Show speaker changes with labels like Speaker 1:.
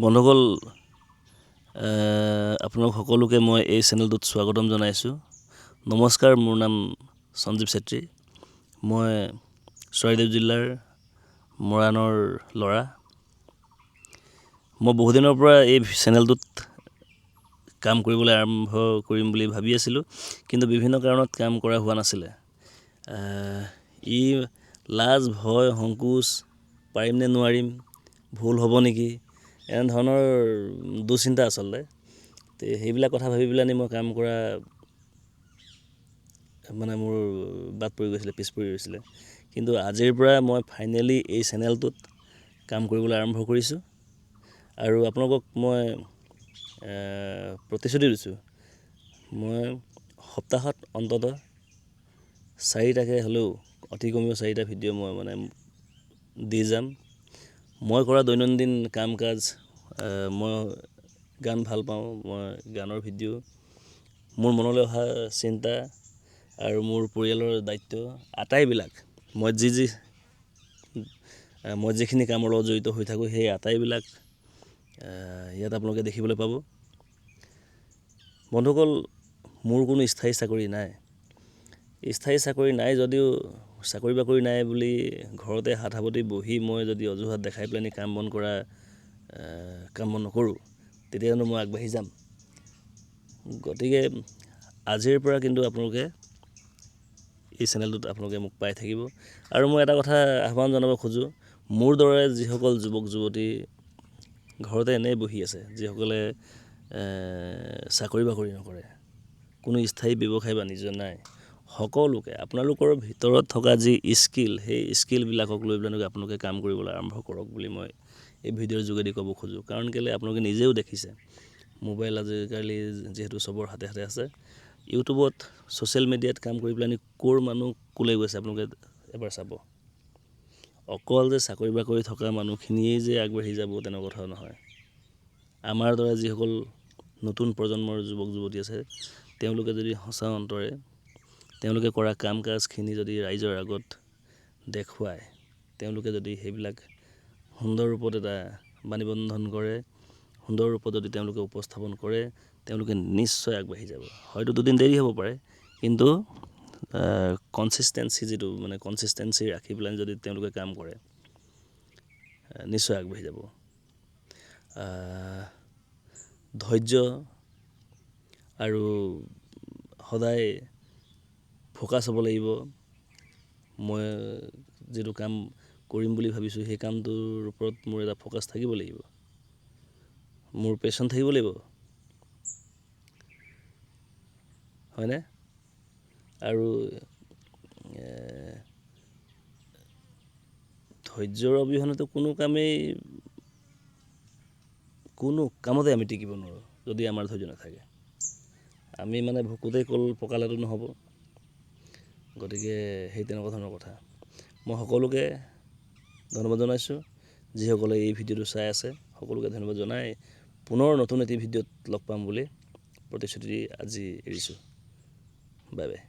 Speaker 1: বন্ধুসকল আপোনালোক সকলোকে মই এই চেনেলটোত স্বাগতম জনাইছোঁ। নমস্কাৰ, মোৰ নাম সঞ্জীৱ চেত্ৰী। মই চৰাইদেউ জিলাৰ মৰাণৰ ল'ৰা। মই বহুদিনৰ পৰা এই চেনেলটোত কাম কৰিবলৈ আৰম্ভ কৰিম বুলি ভাবি আছিলোঁ, কিন্তু বিভিন্ন কাৰণত কাম কৰা হোৱা নাছিলে। ই লাজ, ভয়, সংকোচ, পাৰিম নে নোৱাৰিম, ভুল হ'ব নেকি, এনেধৰণৰ দুশ্চিন্তা আচলতে। সেইবিলাক কথা ভাবি পেলানি মই কাম কৰা মোৰ বাদ পৰি গৈছিলে, পিছ পৰি গৈছিলে। কিন্তু আজিৰ পৰা মই ফাইনেলি এই চেনেলটোত কাম কৰিবলৈ আৰম্ভ কৰিছোঁ আৰু আপোনালোকক মই প্ৰতিশ্ৰুতি দিছোঁ, মই সপ্তাহত অন্ততঃ 4টাকৈ হ'লেও, অতি কমেও 4টা ভিডিঅ' মই দি যাম। মই কৰা দৈনন্দিন কাম কাজ, মই গান ভাল পাওঁ, মই গানৰ ভিডিঅ', মোৰ মনলৈ অহা চিন্তা আৰু মোৰ পৰিয়ালৰ দায়িত্ব আটাইবিলাক মই যিখিনি কামৰ লগত জড়িত হৈ থাকোঁ, সেই আটাইবিলাক ইয়াত আপোনালোকে দেখিবলৈ পাব। বন্ধুসকল, মোৰ কোনো স্থায়ী চাকৰি নাই। স্থায়ী চাকৰি নাই যদিও, চাকৰি বাকৰি নাই বুলি ঘৰতে হাত সাৱটি বহি মই যদি অজুহাত দেখাই পেলানি কাম বন নকৰোঁ, তেতিয়ানো মই আগবাঢ়ি যাম। গতিকে আজিৰ পৰা কিন্তু আপোনালোকে এই চেনেলটোত আপোনালোকে মোক পাই থাকিব। আৰু মই এটা কথা আহ্বান জনাব খোজোঁ, মোৰ দৰে যিসকল যুৱক যুৱতী ঘৰতে এনেই বহি আছে, যিসকলে চাকৰি বাকৰি নকৰে, কোনো স্থায়ী ব্যৱসায় বাণিজ্য নাই, সকলোকে আপোনালোকৰ ভিতৰত থকা যি স্কিল, সেই স্কিলবিলাকক লৈ পেলাই আপোনালোকে কাম কৰিবলৈ আৰম্ভ কৰক বুলি মই এই ভিডিঅ'ৰ যোগেদি ক'ব খোজোঁ। কাৰণ কেলৈ, আপোনালোকে নিজেও দেখিছে, মোবাইল আজিকালি যিহেতু চবৰ হাতে হাতে আছে, ইউটিউবত, ছ'চিয়েল মিডিয়াত কাম কৰি পেলানি ক'ৰ মানুহ ক'লৈ গৈছে আপোনালোকে এবাৰ চাব। অকল যে চাকৰি বাকৰি থকা মানুহখিনিয়েই যে আগবাঢ়ি যাব তেনেকুৱা কথা নহয়। আমাৰ দৰে যিসকল নতুন প্ৰজন্মৰ যুৱক যুৱতী আছে, তেওঁলোকে যদি সঁচা অন্তৰে তেওঁলোকে কৰা কাম কাজখিনি যদি ৰাইজৰ আগত দেখুৱায়, তেওঁলোকে যদি সেইবিলাক সুন্দৰ ৰূপত এটা বাণীবন্ধন কৰে, সুন্দৰ ৰূপত যদি তেওঁলোকে উপস্থাপন কৰে, তেওঁলোকে নিশ্চয় আগবাঢ়ি যাব। হয়তো দুদিন দেৰি হ'ব পাৰে, কিন্তু কনচিষ্টেঞ্চি ৰাখি পেলাই যদি তেওঁলোকে কাম কৰে, নিশ্চয় আগবাঢ়ি যাব। ধৈৰ্য আৰু সদায় ফ'কাছ হ'ব লাগিব। মই যিটো কাম কৰিম বুলি ভাবিছোঁ, সেই কামটোৰ ওপৰত মোৰ এটা ফ'কাছ থাকিব লাগিব, মোৰ পেশ্যন থাকিব লাগিব, হয়নে? আৰু ধৈৰ্যৰ অবিহনেতো কোনো কামতে আমি টিকিব নোৱাৰোঁ, যদি আমাৰ ধৈৰ্য নাথাকে। আমি ভোকতেই কল পকালেতো নহ'ব। গতিকে সেই তেনেকুৱা ধৰণৰ কথা। মই সকলোকে ধন্যবাদ জনাইছোঁ, যিসকলে এই ভিডিঅ'টো চাই আছে, সকলোকে ধন্যবাদ জনাই পুনৰ নতুন এটি ভিডিঅ'ত লগ পাম বুলি প্ৰতিশ্ৰুতি দি আজি এৰিছোঁ। Bye bye.